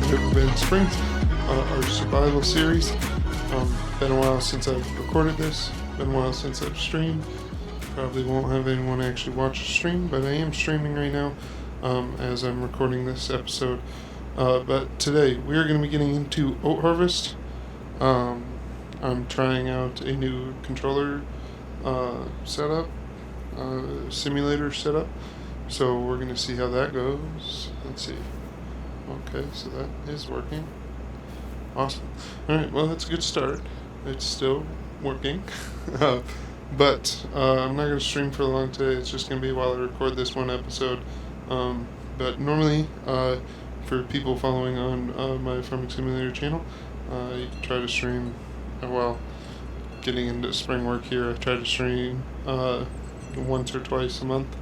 Never Been Spring, our survival series. Been a while since I've recorded this, been a while since I've streamed. Probably won't have anyone actually watch the stream, but I am streaming right now as I'm recording this episode. But today we are going to be getting into Oat Harvest. I'm trying out a new controller setup, simulator setup. So we're going to see how that goes. Let's see. Okay, so that is working. Awesome. Alright, well, that's a good start. It's still working. But I'm not going to stream for long today. It's just going to be while I record this one episode. But normally, for people following on my Farming Simulator channel, you can try to stream, while getting into spring work here, I try to stream once or twice a month.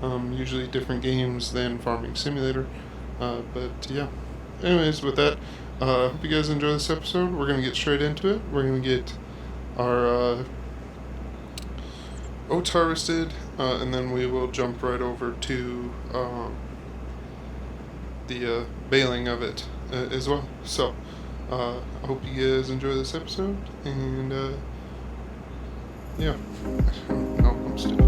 Usually different games than Farming Simulator. But yeah. Anyways, with that, hope you guys enjoy this episode. We're going to get straight into it. We're going to get our oats harvested, and then we will jump right over to the baling of it as well. So, I hope you guys enjoy this episode, and yeah. No, I'm stupid.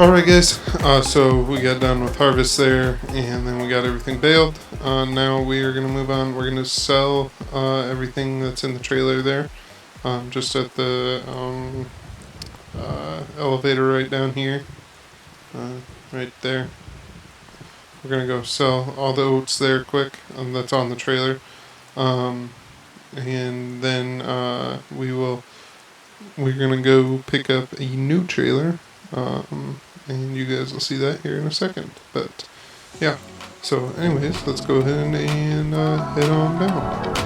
Alright guys, so we got done with harvest there, and then we got everything baled. Now we are going to move on. We're going to sell everything that's in the trailer there, just at the elevator right down here, right there. We're going to go sell all the oats there quick, that's on the trailer, and then we're going to go pick up a new trailer. And you guys will see that here in a second. But yeah, so anyways, let's go ahead and head on down.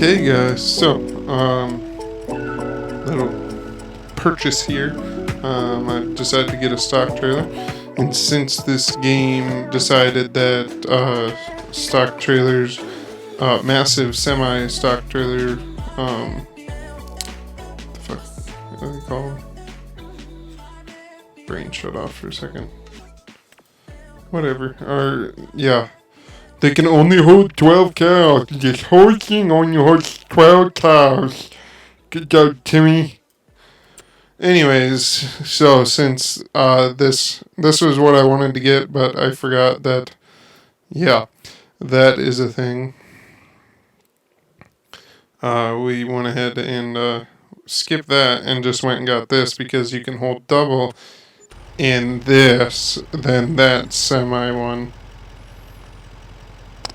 Okay, guys, so, little purchase here. I decided to get a stock trailer, and since this game decided that stock trailers, massive semi-stock trailer, what the fuck, what do they call them? Brain shut off for a second. Whatever, yeah. They can only hold 12 cows. This whole thing only holds 12 cows. Good job, Timmy. Anyways, so since this was what I wanted to get, but I forgot that, yeah, that is a thing. We went ahead and skipped that and just went and got this because you can hold double in this than that semi one.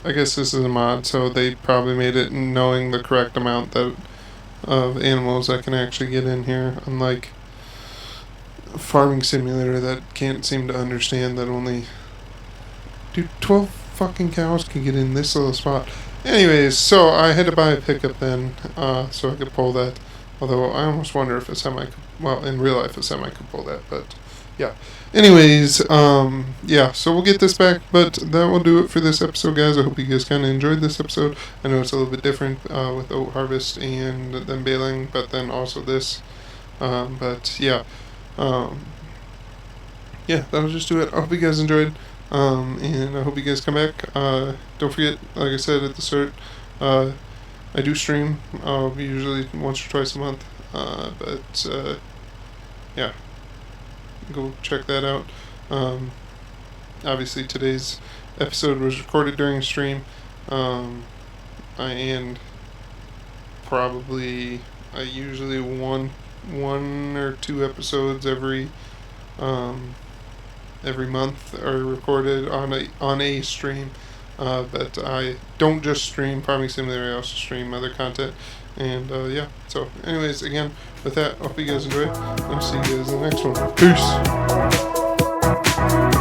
I guess this is a mod, so they probably made it knowing the correct amount of animals I can actually get in here, unlike Farming Simulator that can't seem to understand that only 12 fucking cows can get in this little spot. Anyways, so I had to buy a pickup then, so I could pull that. Although I almost wonder if a semi could, well, in real life a semi could pull that, but yeah. Anyways, yeah, so we'll get this back, but that will do it for this episode, guys. I hope you guys kind of enjoyed this episode. I know it's a little bit different with Oat Harvest and then baling, but then also this. But yeah, yeah, that'll just do it. I hope you guys enjoyed, and I hope you guys come back. Don't forget, like I said at the start, I do stream, usually once or twice a month, but yeah. Go check that out. Obviously today's episode was recorded during a stream, and probably I usually one or two episodes every month are recorded on a stream. But I don't just stream Farming Simulator, I also stream other content. And yeah, so anyways, again, with that, I hope you guys enjoyed. I'll see you guys in the next one. Peace!